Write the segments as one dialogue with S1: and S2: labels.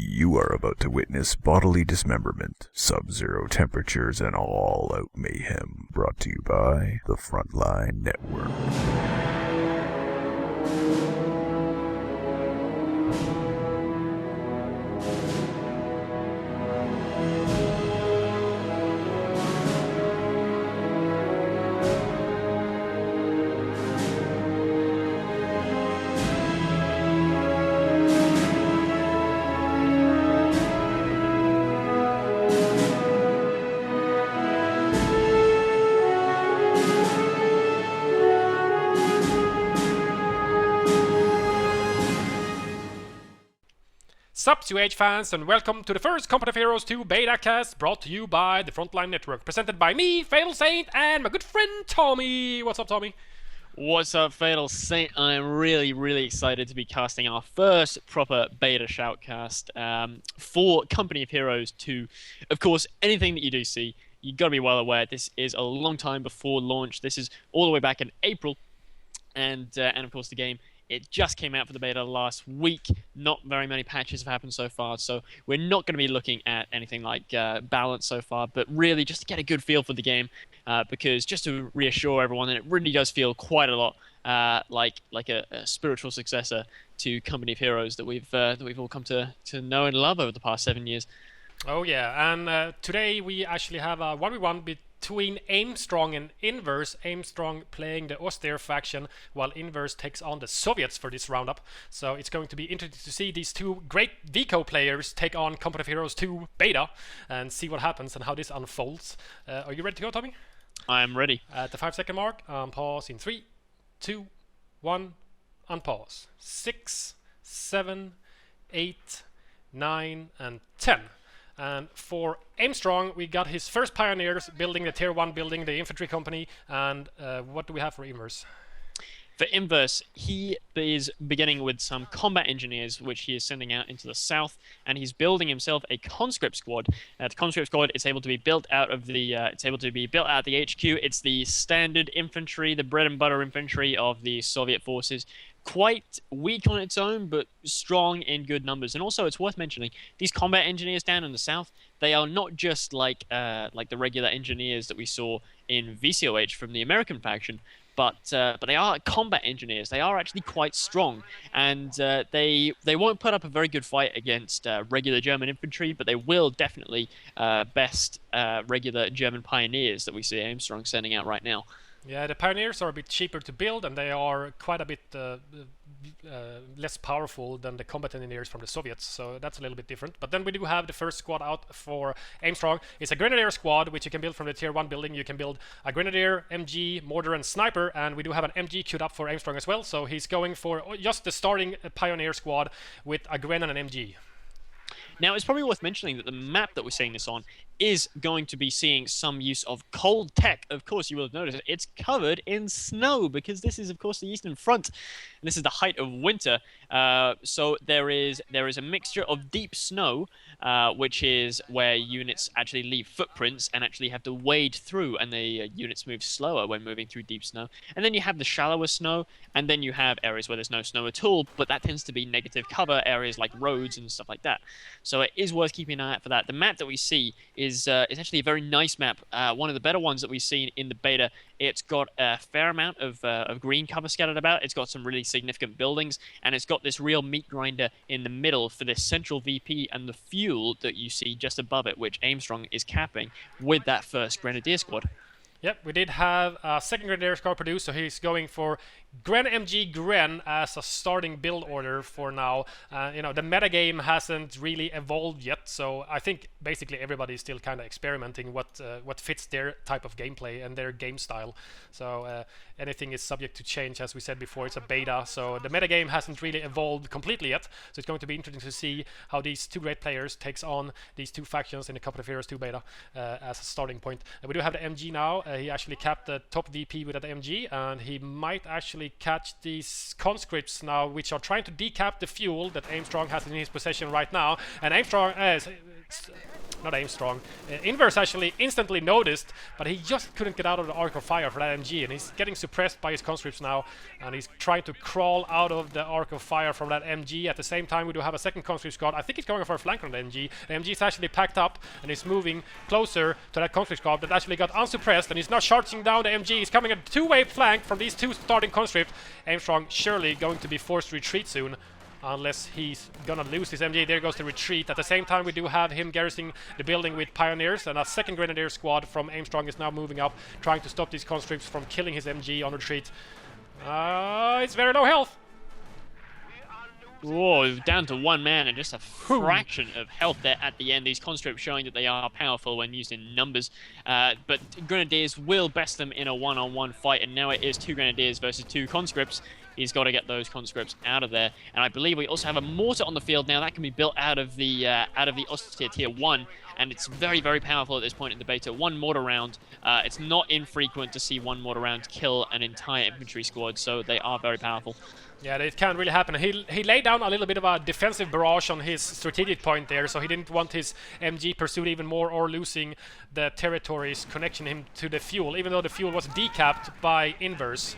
S1: You are about to witness bodily dismemberment, sub-zero temperatures, and all-out mayhem. Brought to you by the Frontline Network.
S2: Sup, UH fans, and welcome to the first Company of Heroes 2 beta cast brought to you by the Frontline Network, presented by me, FatalSaint, and my good friend Tommy. What's up, Tommy?
S3: What's up, FatalSaint? I'm really excited to be casting our first proper beta shoutcast for Company of Heroes 2. Of course, anything that you do see, you've got to be well aware this is a long time before launch. This is all the way back in April, and of course the game, it just came out for the beta last week. Not very many patches have happened so far, so we're not going to be looking at anything like balance so far, but really just to get a good feel for the game, because just to reassure everyone that it really does feel quite a lot like a spiritual successor to Company of Heroes that we've all come to know and love over the past 7 years.
S2: Oh yeah, and today we actually have a 1v1 between Aimstrong and Inverse. Aimstrong playing the Austere faction, while Inverse takes on the Soviets for this roundup. So it's going to be interesting to see these two great Vico players take on Company of Heroes 2 beta and see what happens and how this unfolds. Are you ready to go, Tommy?
S3: I am ready.
S2: At the 5-second mark, pause in 3, 2, 1, unpause. 6, 7, 8, 9, and 10. And for Aimstrong, we got his first pioneers building the tier 1 building, the infantry company. And what do we have for Inverse?
S3: For Inverse, he is beginning with some combat engineers, which he is sending out into the south, and he's building himself a conscript squad. The conscript squad is able to be built out of the HQ. It's the standard infantry, the bread and butter infantry of the Soviet forces. Quite weak on its own, but strong in good numbers. And also, it's worth mentioning, these combat engineers down in the south, they are not just like the regular engineers that we saw in VCOH from the American faction, but they are combat engineers. They are actually quite strong, and they won't put up a very good fight against regular German infantry, but they will definitely best regular German pioneers that we see Aimstrong sending out right now.
S2: Yeah, the pioneers are a bit cheaper to build, and they are quite a bit less powerful than the combat engineers from the Soviets, so that's a little bit different. But then we do have the first squad out for Aimstrong. It's a Grenadier squad, which you can build from the tier 1 building. You can build a Grenadier, MG, Mortar, and Sniper, and we do have an MG queued up for Aimstrong as well, so he's going for just the starting Pioneer squad with a Gren and an MG.
S3: Now, it's probably worth mentioning that the map that we're seeing this on is going to be seeing some use of cold tech. Of course, you will have noticed it's covered in snow because this is, of course, the Eastern Front. And this is the height of winter. So there is a mixture of deep snow, which is where units actually leave footprints and actually have to wade through, and the units move slower when moving through deep snow. And then you have the shallower snow, and then you have areas where there's no snow at all, but that tends to be negative cover areas like roads and stuff like that. So it is worth keeping an eye out for that. The map that we see is actually a very nice map, one of the better ones that we've seen in the beta. It's got a fair amount of green cover scattered about. It's got some really significant buildings, and it's got this real meat grinder in the middle for this central VP and the fuel that you see just above it, which Aimstrong is capping with that first Grenadier squad.
S2: Yep, we did have a second Grenadier squad produced, so he's going for Gren MG Gren as a starting build order for now. You know, the metagame hasn't really evolved yet, so I think basically everybody is still kind of experimenting what fits their type of gameplay and their game style. So anything is subject to change, as we said before. It's a beta, so the metagame hasn't really evolved completely yet. So it's going to be interesting to see how these two great players takes on these two factions in the Company of Heroes 2 beta as a starting point. We do have the MG now. He actually capped the top VP with that MG, and he might actually catch these conscripts now, which are trying to decap the fuel that Aimstrong has in his possession right now. And Aimstrong not Aimstrong. Inverse actually instantly noticed, but he just couldn't get out of the arc of fire for that MG, and he's getting suppressed by his conscripts now, and he's trying to crawl out of the arc of fire from that MG. At the same time, we do have a second conscript squad. I think he's going for a flank on the MG. The MG is actually packed up, and he's moving closer to that conscript squad that actually got unsuppressed, and he's now charging down the MG. He's coming a two-way flank from these two starting conscripts. Aimstrong surely going to be forced to retreat soon, unless he's gonna lose his MG. There goes the retreat. At the same time, we do have him garrisoning the building with pioneers, and a second grenadier squad from Aimstrong is now moving up, trying to stop these conscripts from killing his MG on retreat. It's very low health.
S3: Whoa, down to one man and just a fraction of health there at the end. These conscripts showing that they are powerful when used in numbers. But Grenadiers will best them in a one-on-one fight, and now it is 2 Grenadiers versus 2 conscripts. He's got to get those conscripts out of there. And I believe we also have a mortar on the field now that can be built out of the Austere Tier 1. And it's very, very powerful at this point in the beta. 1 mortar round. It's not infrequent to see 1 mortar round kill an entire infantry squad, so they are very powerful.
S2: Yeah, it can really happen. He laid down a little bit of a defensive barrage on his strategic point there, so he didn't want his MG pursued even more or losing the territories connection him to the fuel, even though the fuel was decapped by Inverse.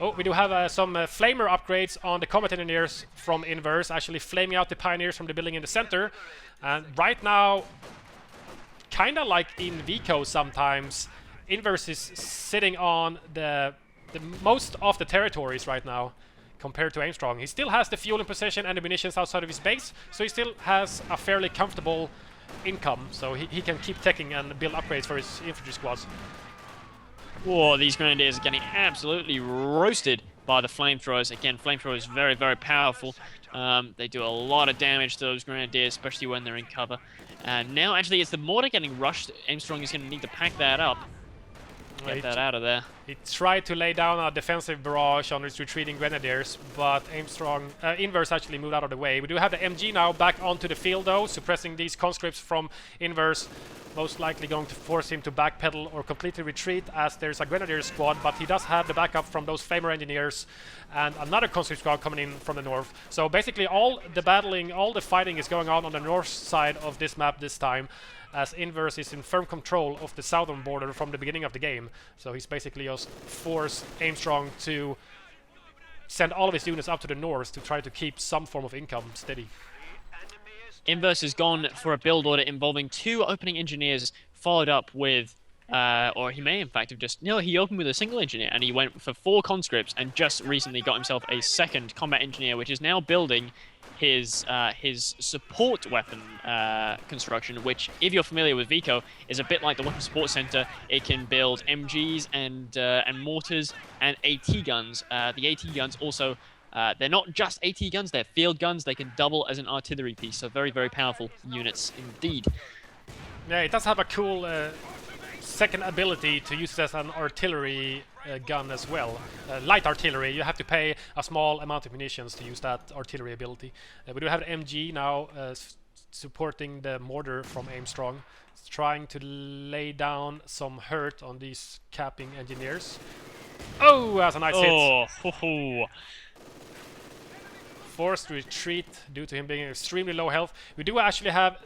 S2: Oh, we do have some flamer upgrades on the combat engineers from Inverse, actually flaming out the pioneers from the building in the center. And right now, kind of like in Vico sometimes, Inverse is sitting on the most of the territories right now compared to Aimstrong. He still has the fuel in possession and the munitions outside of his base, so he still has a fairly comfortable income, so he can keep teching and build upgrades for his infantry squads.
S3: Whoa, these Grenadiers are getting absolutely roasted by the flamethrowers. Again, flamethrowers very, very powerful. They do a lot of damage to those Grenadiers, especially when they're in cover. And now, actually, it's the mortar getting rushed. Aimstrong is going to need to pack that up. Get that out of there.
S2: He tried to lay down a defensive barrage on his retreating Grenadiers, but Inverse actually moved out of the way. We do have the MG now back onto the field, though, suppressing these conscripts from Inverse. Most likely going to force him to backpedal or completely retreat, as there's a Grenadier squad, but he does have the backup from those Flamer engineers and another conscript squad coming in from the north. So basically all the fighting is going on the north side of this map this time, as Inverse is in firm control of the southern border from the beginning of the game. So he's basically just forced Aimstrong to send all of his units up to the north to try to keep some form of income steady.
S3: Inverse has gone for a build order involving 2 opening engineers, followed up with, or he may in fact have just, no, he opened with a single engineer and he went for 4 conscripts and just recently got himself a second combat engineer, which is now building his support weapon construction, which, if you're familiar with Vico, is a bit like the weapon support center. It can build MGs and mortars and AT guns. The AT guns also, they're not just AT guns, they're field guns. They can double as an artillery piece, so very, very powerful units indeed.
S2: Yeah, it does have a cool second ability to use it as an artillery gun as well. Light artillery, you have to pay a small amount of munitions to use that artillery ability. We do have an MG now supporting the mortar from Aimstrong. It's trying to lay down some hurt on these capping engineers. Oh, that's a nice hit. Forced retreat due to him being extremely low health. We do actually have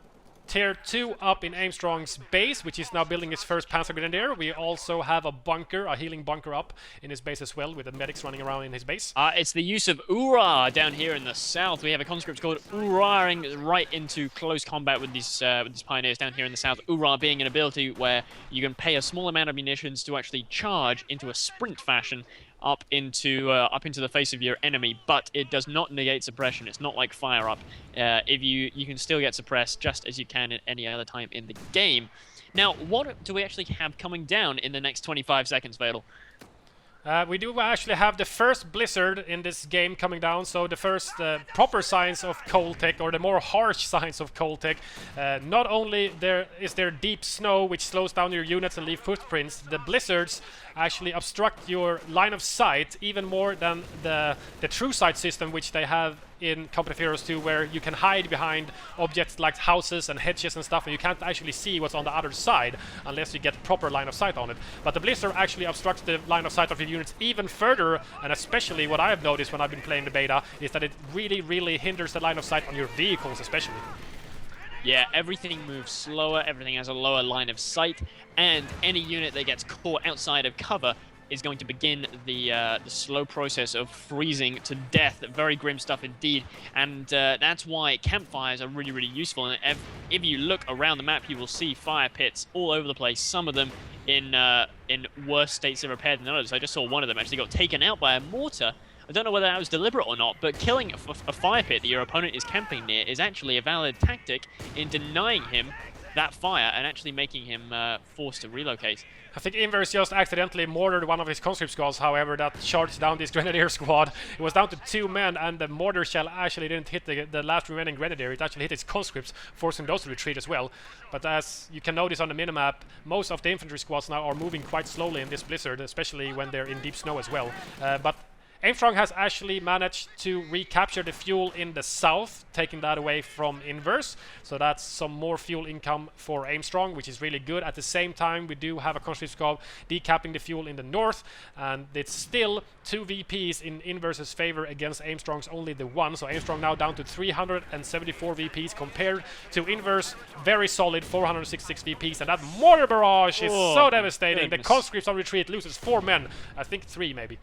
S2: Tier 2 up in Aimstrong's base, which is now building his first Panzer Grenadier. We also have a bunker, a healing bunker up in his base as well, with the medics running around in his base.
S3: It's the use of Ura down here in the south. We have a conscript called Uraing right into close combat with these pioneers down here in the south. Ura being an ability where you can pay a small amount of munitions to actually charge into a sprint fashion up into the face of your enemy, but it does not negate suppression. It's not like fire up. If you can still get suppressed just as you can at any other time in the game. Now, what do we actually have coming down in the next 25 seconds, Fatal?
S2: We do actually have the first blizzard in this game coming down, so the first proper signs of cold tech, or the more harsh signs of cold tech. Not only is there deep snow, which slows down your units and leave footprints, the blizzards actually obstruct your line of sight even more than the true sight system, which they have in Company of Heroes 2, where you can hide behind objects like houses and hedges and stuff, and you can't actually see what's on the other side unless you get proper line of sight on it. But the blizzard actually obstructs the line of sight of your units even further, and especially what I have noticed when I've been playing the beta is that it really, really hinders the line of sight on your vehicles especially.
S3: Yeah, everything moves slower, everything has a lower line of sight, and any unit that gets caught outside of cover is going to begin the slow process of freezing to death. Very grim stuff indeed, and that's why campfires are really, really useful. And if you look around the map, you will see fire pits all over the place, some of them in worse states of repair than others. I just saw one of them actually got taken out by a mortar. I don't know whether that was deliberate or not, but killing a fire pit that your opponent is camping near is actually a valid tactic in denying him that fire and actually making him forced to relocate.
S2: I think Inverse just accidentally mortared one of his conscript squads, however, that charged down this grenadier squad. It was down to 2 men, and the mortar shell actually didn't hit the last remaining grenadier. It actually hit his conscripts, forcing those to retreat as well. But as you can notice on the minimap, most of the infantry squads now are moving quite slowly in this blizzard, especially when they're in deep snow as well. But Aimstrong has actually managed to recapture the fuel in the south, taking that away from Inverse. So that's some more fuel income for Aimstrong, which is really good. At the same time, we do have a conscript squad decapping the fuel in the north, and it's still 2 VPs in Inverse's favor against Aimstrong's only the 1. So Aimstrong now down to 374 VPs compared to Inverse, very solid 466 VPs, and that mortar barrage is so devastating.
S3: Goodness.
S2: The conscripts on retreat loses 4 men, I think 3 maybe.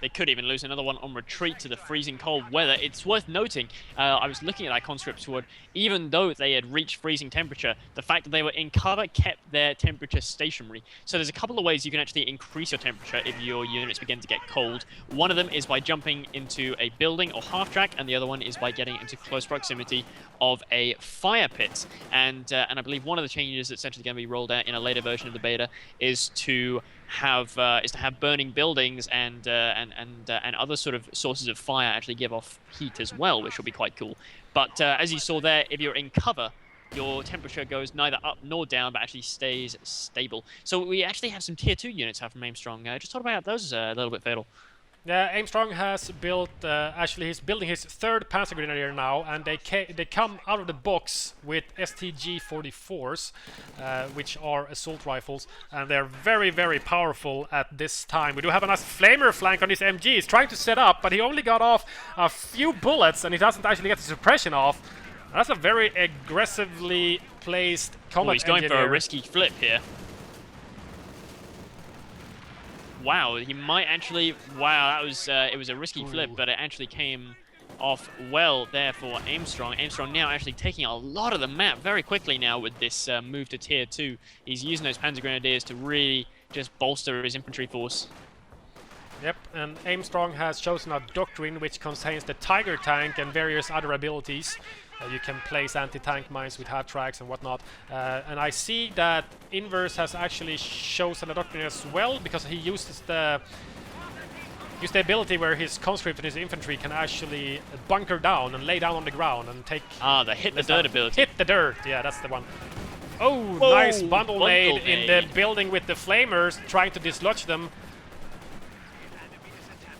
S3: They could even lose another one on retreat to the freezing cold weather. It's worth noting, I was looking at that conscript squad, even though they had reached freezing temperature, the fact that they were in cover kept their temperature stationary. So there's a couple of ways you can actually increase your temperature if your units begin to get cold. One of them is by jumping into a building or half track, and the other one is by getting into close proximity of a fire pit. And I believe one of the changes that's actually going to be rolled out in a later version of the beta is to have burning buildings and other sort of sources of fire actually give off heat as well, which will be quite cool. But as you saw there, if you're in cover, your temperature goes neither up nor down, but actually stays stable. So we actually have some tier 2 units out from Aimstrong. Just talk about those a little bit, Fatal.
S2: Yeah, Aimstrong has built, actually he's building his 3rd Panzer Grenadier now, and they come out of the box with STG-44s, which are assault rifles, and they're very, very powerful at this time. We do have a nice flamer flank on this MG. He's trying to set up, but he only got off a few bullets, and he doesn't actually get the suppression off. That's a very aggressively placed combat
S3: He's going
S2: engineer.
S3: for a risky flip here. Wow, he might actually... Wow, that was it was a risky flip, but it actually came off well there for Aimstrong. Aimstrong now actually taking a lot of the map very quickly now with this move to tier 2. He's using those Panzer Grenadiers to really just bolster his infantry force.
S2: Yep, and Aimstrong has chosen a doctrine which contains the Tiger tank and various other abilities. You can place anti-tank mines with half tracks and whatnot. And I see that Inverse has actually chosen a doctrine as well, because he uses the ability where his conscript and his infantry can actually bunker down and lay down on the ground and take...
S3: the hit the dirt ability.
S2: Hit the dirt, yeah, that's the one. Oh,
S3: Whoa,
S2: nice bundle made in the building with the flamers, trying to dislodge them.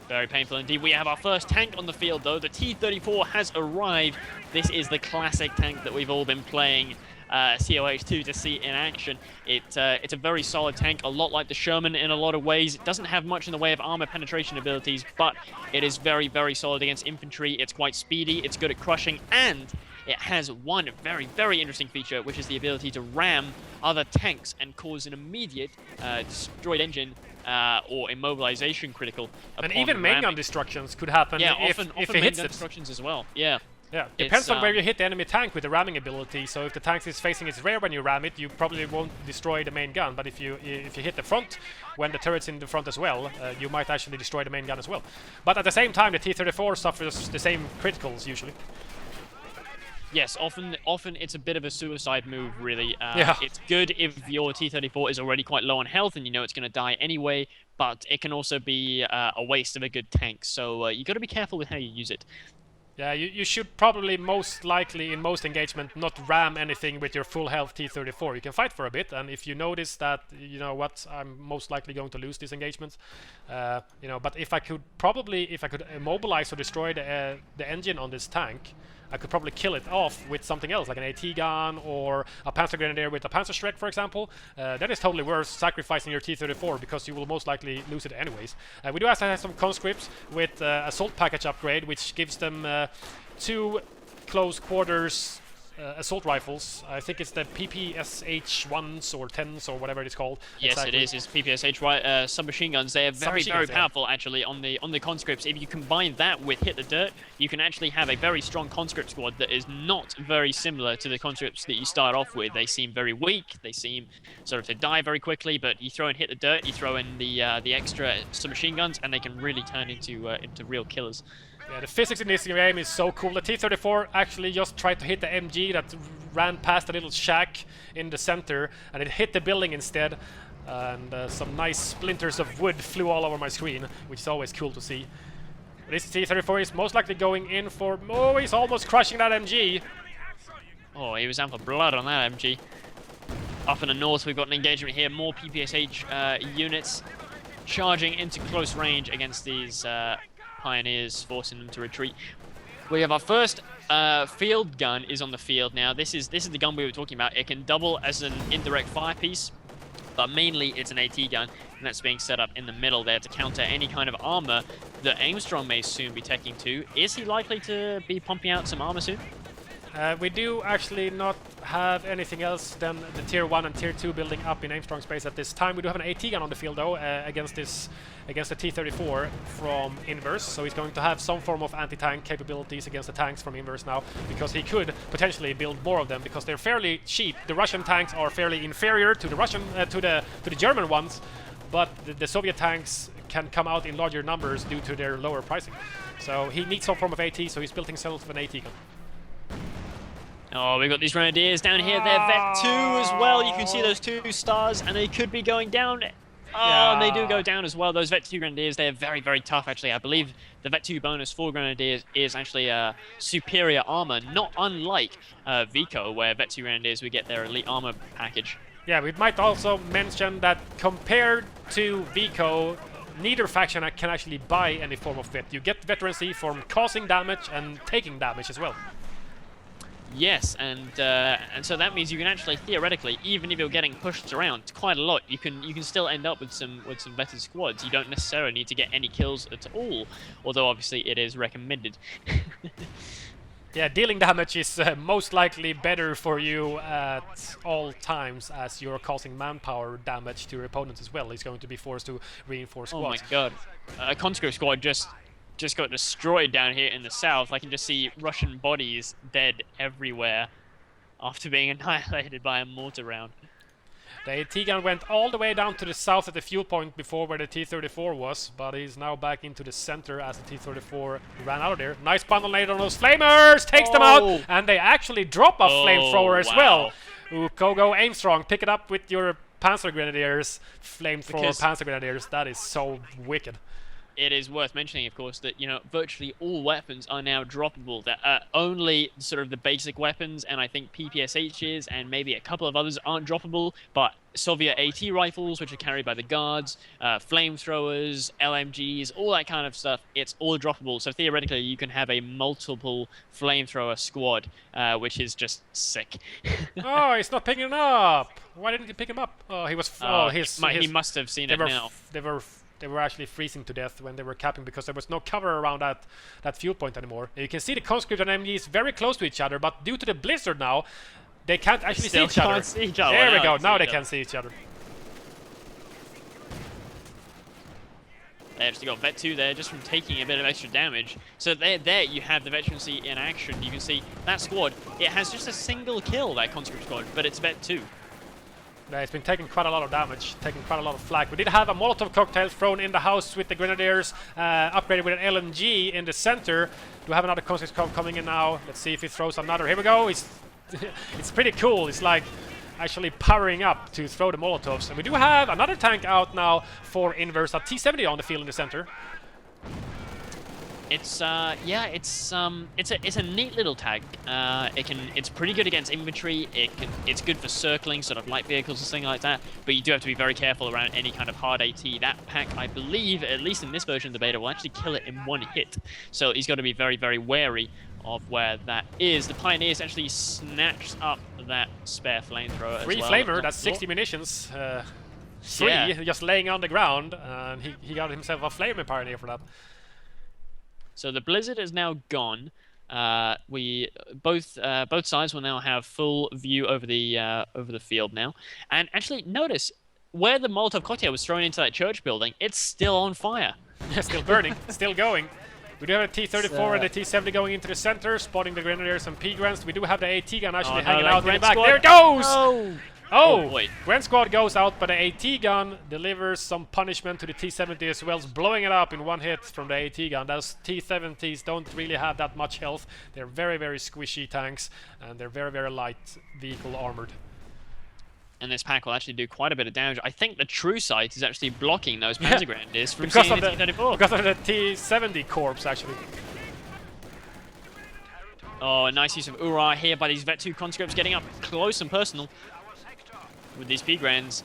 S3: Very painful indeed. We have our first tank on the field, though. The T-34 has arrived. This is the classic tank that we've all been playing COH2 to see in action. It's a very solid tank, a lot like the Sherman in a lot of ways. It doesn't have much in the way of armor penetration abilities, but it is very, very solid against infantry. It's quite speedy, it's good at crushing, and it has one very, very interesting feature, which is the ability to ram other tanks and cause an immediate destroyed engine or immobilization critical.
S2: And even main gun destructions could happen if
S3: often
S2: it
S3: main
S2: hits
S3: gun
S2: it.
S3: destructions as well. Yeah.
S2: Yeah, depends on where you hit the enemy tank with the ramming ability. So if the tank is facing its rear when you ram it, you probably won't destroy the main gun. But if you hit the front when the turret's in the front as well, you might actually destroy the main gun as well. But at the same time, the T-34 suffers the same criticals usually.
S3: Yes, often it's a bit of a suicide move, really.
S2: Yeah.
S3: It's good if your T-34 is already quite low on health and you know it's going to die anyway, but it can also be a waste of a good tank. So you got to be careful with how you use it.
S2: Yeah, you should probably most likely in most engagement not ram anything with your full health T-34. You can fight for a bit, and if you notice that, you know what, I'm most likely going to lose this engagement, you know, but if I could immobilize or destroy the engine on this tank, I could probably kill it off with something else, like an AT gun or a Panzer Grenadier with a Panzerschreck, for example. That is totally worth sacrificing your T-34 because you will most likely lose it anyways. We do also have some conscripts with assault package upgrade, which gives them 2 close quarters assault rifles. I think it's the PPSH-1s or 10s or whatever it's called.
S3: Yes,
S2: exactly.
S3: it is. It's PPSH submachine guns. They are very powerful actually on the conscripts. If you combine that with hit the dirt, you can actually have a very strong conscript squad that is not very similar to the conscripts that you start off with. They seem very weak. They seem sort of to die very quickly. But you throw in hit the dirt, you throw in the extra submachine guns, and they can really turn into real killers.
S2: Yeah, the physics in this game is so cool. The T-34 actually just tried to hit the MG that ran past a little shack in the center, and it hit the building instead. And some nice splinters of wood flew all over my screen, which is always cool to see. This T-34 is most likely going in for... Oh, he's almost crushing that MG.
S3: Oh, he was out for blood on that MG. Up in the north, we've got an engagement here. More PPSH units charging into close range against these... Pioneers, forcing them to retreat. We have our first field gun is on the field now. This is the gun we were talking about. It can double as an indirect fire piece, but mainly it's an AT gun, and that's being set up in the middle there to counter any kind of armor that Aimstrong may soon be taking to. Is he likely to be pumping out some armor soon?
S2: We do actually not have anything else than the Tier 1 and Tier 2 building up in Aimstrong space at this time. We do have an AT gun on the field though, against the T-34 from Inverse, so he's going to have some form of anti-tank capabilities against the tanks from Inverse now, because he could potentially build more of them, because they're fairly cheap. The Russian tanks are fairly inferior to the Russian to the German ones, but the Soviet tanks can come out in larger numbers due to their lower pricing. So he needs some form of AT, so he's built himself an AT gun.
S3: Oh, we've got these Grenadiers down here. They're Vet 2 as well. You can see those 2 stars, and they could be going down. Oh, yeah. And they do go down as well. Those Vet 2 Grenadiers, they're very, very tough, actually. I believe the Vet 2 bonus for Grenadiers is actually superior armor, not unlike Vico, where Vet 2 Grenadiers would get their elite armor package.
S2: Yeah, we might also mention that compared to Vico, neither faction can actually buy any form of vet. You get veterancy from causing damage and taking damage as well.
S3: Yes, and so that means you can actually theoretically, even if you're getting pushed around quite a lot, you can still end up with some better squads. You don't necessarily need to get any kills at all, although obviously it is recommended.
S2: Yeah, dealing damage is most likely better for you at all times, as you're causing manpower damage to your opponents as well. He's going to be forced to reinforce squads.
S3: Oh my god, a conscript squad just got destroyed down here in the south. I can just see Russian bodies dead everywhere after being annihilated by a mortar round.
S2: The AT gun went all the way down to the south at the fuel point before where the T-34 was, but he's now back into the center as the T-34 ran out of there. Nice bundle nade on those flamers! Takes them out! And they actually drop a flamethrower as well. Ooh, go Aimstrong, pick it up with your Panzer Grenadiers, flamethrower Panzer Grenadiers. That is so wicked.
S3: It is worth mentioning, of course, that, you know, virtually all weapons are now droppable. That only sort of the basic weapons, and I think PPSHs and maybe a couple of others aren't droppable, but Soviet AT rifles, which are carried by the guards, flamethrowers, LMGs, all that kind of stuff, it's all droppable. So theoretically, you can have a multiple flamethrower squad, which is just sick.
S2: Oh, he's not picking him up! Why didn't he pick him up? Oh, he was...
S3: he must have seen it now.
S2: They were actually freezing to death when they were capping, because there was no cover around that fuel point anymore. And you can see the conscript and MGs very close to each other, but due to the blizzard now, they can't actually see each other. There we go, now they can see each other.
S3: They actually got Vet 2 there just from taking a bit of extra damage. So there you have the veterancy in action. You can see that squad, it has just a single kill, that conscript squad, but it's Vet 2.
S2: Yeah, it's been taking quite a lot of damage, taking quite a lot of flak. We did have a Molotov cocktail thrown in the house with the Grenadiers, upgraded with an LMG in the center. Do we have another conscript coming in now? Let's see if he throws another. Here we go. It's pretty cool. It's like actually powering up to throw the Molotovs. And we do have another tank out now for Inverse, a T-70 on the field in the center.
S3: It's it's a neat little tank. It's pretty good against infantry. It's good for circling sort of light vehicles and things like that. But you do have to be very careful around any kind of hard AT. That pack, I believe, at least in this version of the beta, will actually kill it in one hit. So he's got to be very, very wary of where that is. The Pioneers actually snatched up that spare flamethrower as well.
S2: Free flamer, that's 60 munitions. Free, just laying on the ground, and he got himself a flamer Pioneer for that.
S3: So the blizzard is now gone. Both sides will now have full view over the field now. And actually, notice where the Molotov cocktail was thrown into that church building. It's still on fire.
S2: Still burning, still going. We do have a T-34 and a T-70 going into the center, spotting the Grenadiers and P-Grants. We do have the AT gun actually hanging out in the back. There it goes!
S3: Oh,
S2: Oh,
S3: boy.
S2: Grand Squad goes out, but the AT gun delivers some punishment to the T-70 as well, blowing it up in one hit from the AT gun. Those T-70s don't really have that much health. They're very, very squishy tanks, and they're very, very light vehicle armored.
S3: And this pack will actually do quite a bit of damage. I think the true sight is actually blocking those Panzer Grenadiers from
S2: because
S3: seeing
S2: of
S3: the T-34.
S2: Because of the T-70 corpse, actually.
S3: Oh, a nice use of Ura here by these Vet 2 conscripts, getting up close and personal with these P-Grans.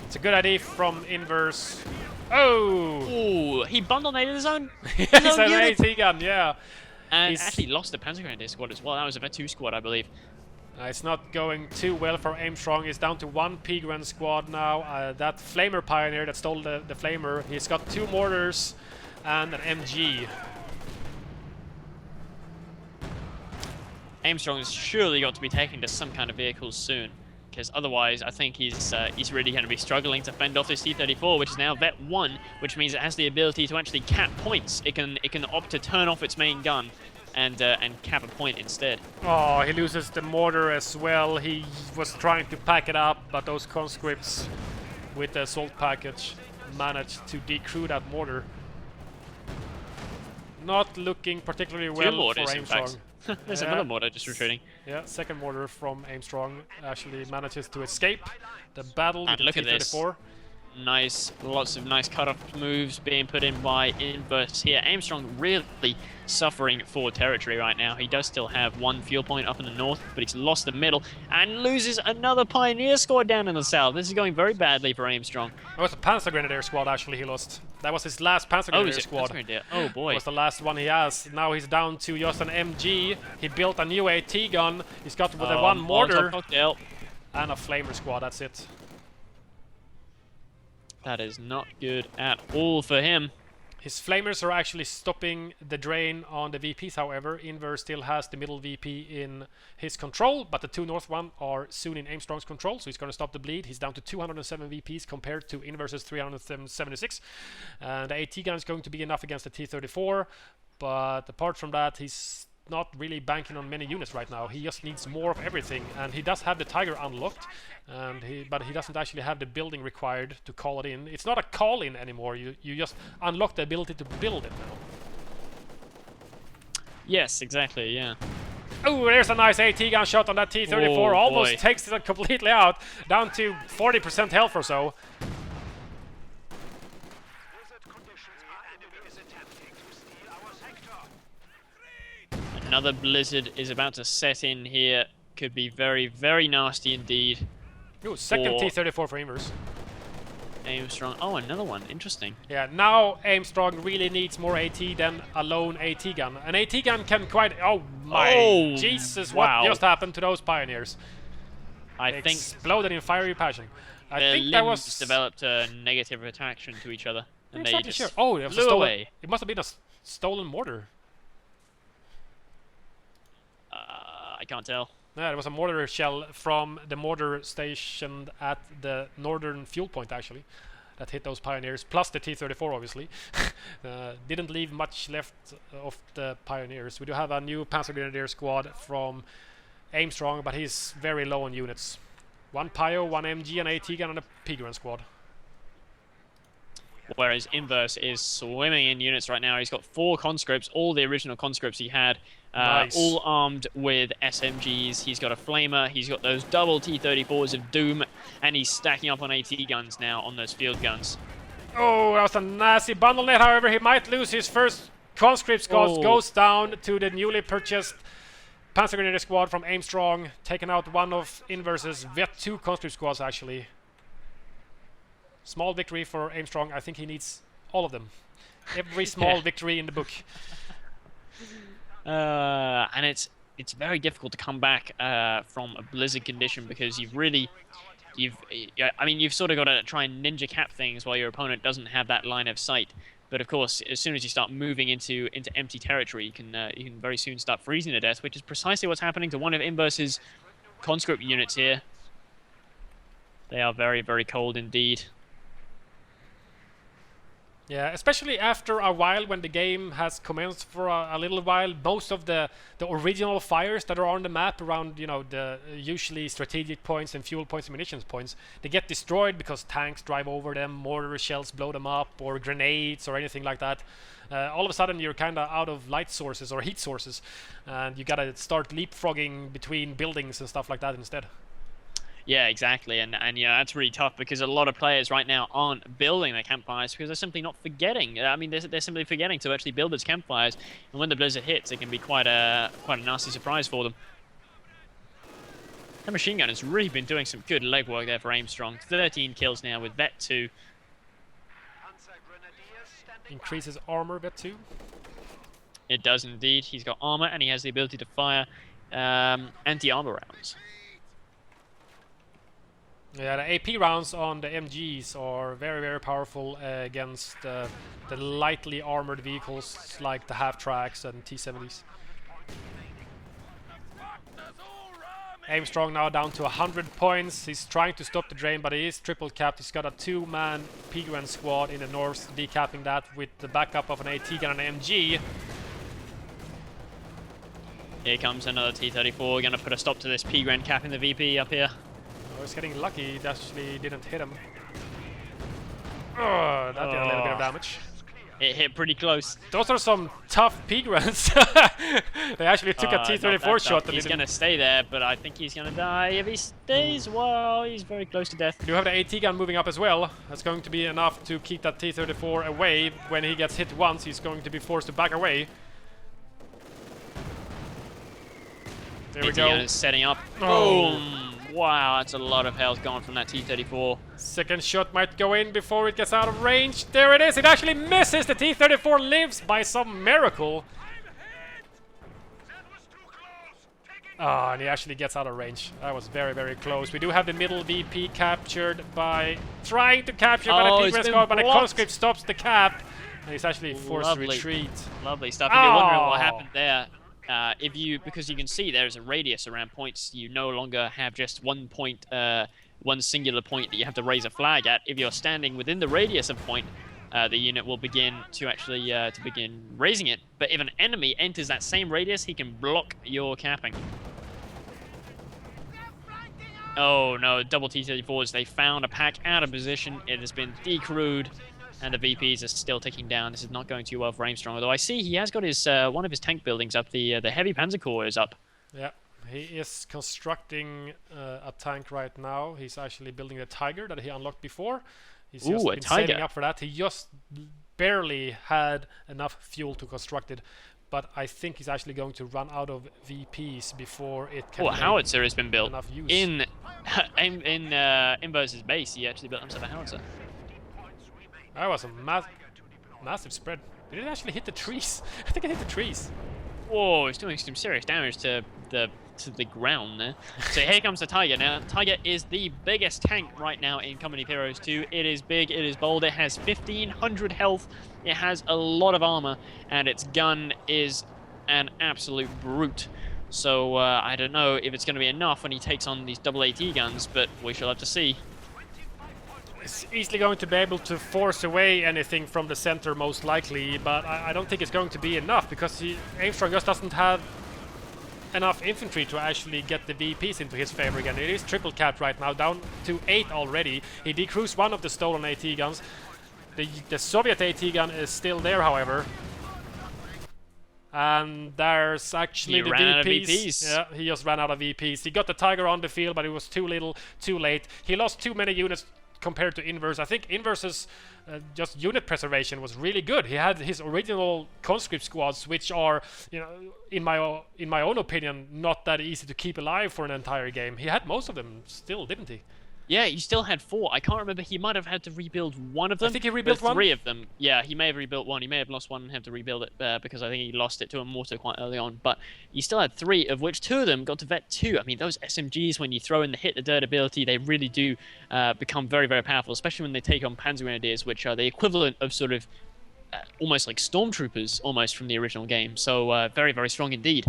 S2: It's a good idea from Inverse. Oh!
S3: Ooh, he bundle-nated his own
S2: He's an AT gun, yeah.
S3: And
S2: He's
S3: actually lost the Panzer Grenadier squad as well. That was a Vet 2 squad, I believe.
S2: It's not going too well for Aimstrong. He's down to one P-Grand squad now. That Flamer Pioneer that stole the Flamer, he's got 2 mortars and an MG.
S3: Aimstrong has surely got to be taken to some kind of vehicles soon, because otherwise I think he's really going to be struggling to fend off this T-34, which is now Vet 1, which means it has the ability to actually cap points. It can opt to turn off its main gun and cap a point instead.
S2: Oh, he loses the mortar as well. He was trying to pack it up, but those conscripts with the assault package managed to decrew that mortar. Not looking particularly well for Aimstrong.
S3: There's another mortar just retreating.
S2: Yeah, second mortar from Aimstrong actually manages to escape the battle
S3: And
S2: with
S3: look
S2: the
S3: at this.
S2: T-34.
S3: Nice, lots of nice cut-off moves being put in by Inverse here. Aimstrong really suffering for territory right now. He does still have 1 fuel point up in the north, but he's lost the middle and loses another Pioneer squad down in the south. This is going very badly for Aimstrong.
S2: It was a Panzer Grenadier squad actually he lost. That was his last Panzer Grenadier squad.
S3: Oh boy.
S2: It was the last one he has. Now he's down to just an MG. He built a new AT gun. He's got with a 1 mortar and a Flamer squad. That's it.
S3: That is not good at all for him.
S2: His Flamers are actually stopping the drain on the VPs, however. Inverse still has the middle VP in his control, but the 2 north one are soon in Aimstrong's control, so he's going to stop the bleed. He's down to 207 VPs compared to Inverse's 376. And the AT gun is going to be enough against the T-34, but apart from that, he's not really banking on many units right now. He just needs more of everything, and he does have the Tiger unlocked, and but he doesn't actually have the building required to call it in. It's not a call-in anymore. You just unlock the ability to build it now.
S3: Yes, exactly, yeah.
S2: Oh, there's a nice AT gun shot on that T-34.
S3: Oh,
S2: almost
S3: boy.
S2: takes it completely out, down to 40% health or so.
S3: Another blizzard is about to set in here. Could be very, very nasty indeed.
S2: Ooh, second T-34 for Inverse.
S3: Aimstrong. Oh, another one. Interesting.
S2: Yeah, now Aimstrong really needs more AT than a lone AT gun. An AT gun can quite... Oh my Jesus,
S3: wow.
S2: what just happened to those Pioneers?
S3: I
S2: They
S3: think
S2: exploded in fiery passion. I
S3: their
S2: think that
S3: limbs
S2: was...
S3: developed a negative attraction to each other. And they
S2: Exactly,
S3: just
S2: sure. Oh, it was a
S3: flew
S2: stolen...
S3: away.
S2: It must have been a stolen mortar.
S3: I can't tell.
S2: Yeah, it was a mortar shell from the mortar stationed at the northern fuel point, actually, that hit those Pioneers, plus the T-34, obviously. Didn't leave much left of the Pioneers. We do have a new Panzer Grenadier squad from Aimstrong, but he's very low on units. 1 Pio, 1 MG, an AT gun, and a P-Grand squad.
S3: Whereas Inverse is swimming in units right now. He's got 4 conscripts, all the original conscripts he had,
S2: Nice.
S3: all armed with SMGs. He's got a Flamer, he's got those double T-34s of Doom, and he's stacking up on AT guns now on those field guns.
S2: Oh, that was a nasty bundle net, however. He might lose his first conscript squad. Goes down to the newly purchased Panzer Grenadier squad from Aimstrong, taking out one of Inverse's Vet 2 conscript squads, actually. Small victory for Aimstrong. I think he needs all of them. Every small victory in the book.
S3: And it's very difficult to come back from a blizzard condition, because you've sort of got to try and ninja cap things while your opponent doesn't have that line of sight. But of course, as soon as you start moving into empty territory, you can very soon start freezing to death, which is precisely what's happening to one of Inverse's conscript units here. They are very, very cold indeed.
S2: Yeah, especially after a while when the game has commenced for a little while, most of the original fires that are on the map around, you know, the usually strategic points and fuel points and munitions points, they get destroyed because tanks drive over them, mortar shells blow them up, or grenades or anything like that. All of a sudden you're kind of out of light sources or heat sources, and you gotta start leapfrogging between buildings and stuff like that instead.
S3: Yeah, exactly, and you know, that's really tough because a lot of players right now aren't building their campfires because they're simply not forgetting. I mean, they're simply forgetting to actually build those campfires, and when the blizzard hits, it can be quite a nasty surprise for them. That machine gun has really been doing some good legwork there for Aimstrong. 13 kills now with Vet 2.
S2: Increases armor Vet 2.
S3: It does indeed. He's got armor and he has the ability to fire anti-armor rounds.
S2: Yeah, the AP rounds on the MGs are very, very powerful against the lightly armored vehicles like the half-tracks and T-70s. Aimstrong now down to 100 points. He's trying to stop the drain, but he is triple capped. He's got a 2-man P-Gran squad in the north, decapping that with the backup of an AT gun and an MG.
S3: Here comes another T-34, gonna put a stop to this P-Gran cap in the VP up here.
S2: I was getting lucky, it actually didn't hit him. Oh, that did a little bit of damage.
S3: It hit pretty close.
S2: Those are some tough P-Grans. They actually took a T-34 shot.
S3: He's going to stay there, but I think he's going to die. If he stays, well, he's very close to death.
S2: We do have the AT gun moving up as well. That's going to be enough to keep that T-34 away. When he gets hit once, he's going to be forced to back away. There we go.
S3: Is setting up.
S2: Oh.
S3: Boom! Wow, that's a lot of health gone from that T-34.
S2: Second shot might go in before it gets out of range. There it is. It actually misses. The T-34 lives by some miracle. Ah, and he actually gets out of range. That was very, very close. We do have the middle VP captured by trying to capture by the P-Gran squad, but the conscript stops the cap. And he's actually forced to retreat.
S3: Lovely stuff. If you're wondering what happened there, because you can see there's a radius around points, you no longer have just one point, one singular point that you have to raise a flag at. If you're standing within the radius of point, the unit will begin to actually begin raising it. But if an enemy enters that same radius, he can block your capping. Oh no, double T-34s. They found a pack out of position. It has been decrewed. And the VPs are still ticking down. This is not going too well for Aimstrong. Although I see he has got his one of his tank buildings up. The heavy Panzer Corps is up.
S2: Yeah, he is constructing a tank right now. He's actually building the Tiger that he unlocked before. He's just been saving up for that. He just barely had enough fuel to construct it. But I think he's actually going to run out of VPs before it can.
S3: Oh, a howitzer has been built
S2: enough use.
S3: in Inverse's base. He actually built himself a howitzer.
S2: That was a massive spread. Did it actually hit the trees? I think it hit the trees.
S3: Whoa, it's doing some serious damage to the ground there. So here comes the Tiger. Now, Tiger is the biggest tank right now in Company of Heroes 2. It is big, it is bold, it has 1,500 health, it has a lot of armor, and its gun is an absolute brute. So I don't know if it's going to be enough when he takes on these double AT guns, but we shall have to see.
S2: It's easily going to be able to force away anything from the center, most likely, but I don't think it's going to be enough because Aimstrong just doesn't have enough infantry to actually get the VPs into his favor again. It is triple capped right now, down to 8 already. He decrews one of the stolen AT guns. The Soviet AT gun is still there, however. And there's actually the VPs. Yeah, he just ran out of VPs. He got the Tiger on the field, but it was too little, too late. He lost too many units compared to Inverse. I think Inverse's just unit preservation was really good. He had his original conscript squads, which are, you know, in my own opinion, not that easy to keep alive for an entire game. He had most of them still, didn't he?
S3: Yeah, he still had 4. I can't remember. He might have had to rebuild one of them.
S2: I think he rebuilt one.
S3: 3 of them. Yeah, he may have rebuilt one. He may have lost one and had to rebuild it because I think he lost it to a mortar quite early on. But he still had 3, of which 2 of them got to Vet 2. I mean, those SMGs, when you throw in the hit the dirt ability, they really do become very, very powerful, especially when they take on Panzer Grenadiers, which are the equivalent of sort of almost like stormtroopers, almost from the original game. So very, very strong indeed.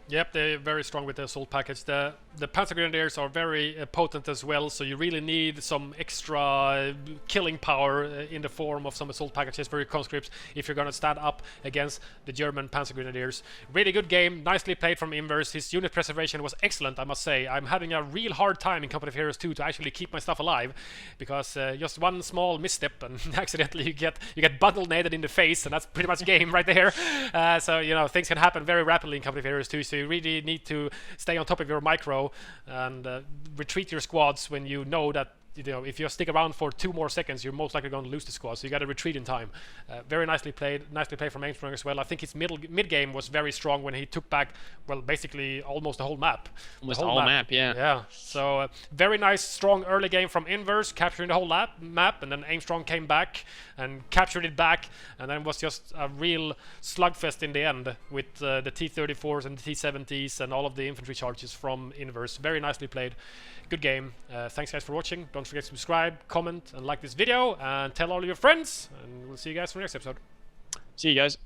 S2: Yep, they're very strong with the assault package. The Panzer Grenadiers are very potent as well, so you really need some extra killing power in the form of some assault packages for your conscripts if you're going to stand up against the German Panzer Grenadiers. Really good game, nicely played from Inverse. His unit preservation was excellent, I must say. I'm having a real hard time in Company of Heroes 2 to actually keep my stuff alive, because just one small misstep and accidentally you get bundle naded in the face, and that's pretty much game right there. So you know, things can happen very rapidly in Company of Heroes 2. So you really need to stay on top of your micro and retreat your squads when you know that, you know, if you stick around for 2 more seconds, you're most likely going to lose the squad. So you got to retreat in time. Very nicely played from Aimstrong as well. I think his mid game was very strong when he took back, well, basically almost the whole map.
S3: Almost the whole map, yeah.
S2: Yeah. So very nice, strong early game from Inverse, capturing the whole map, and then Aimstrong came back and captured it back, and then it was just a real slugfest in the end with the T-34s and the T-70s and all of the infantry charges from Inverse. Very nicely played. Good game. Thanks guys for watching. Don't forget to subscribe, comment, and like this video, and tell all of your friends, and we'll see you guys for the next episode.
S3: See you guys.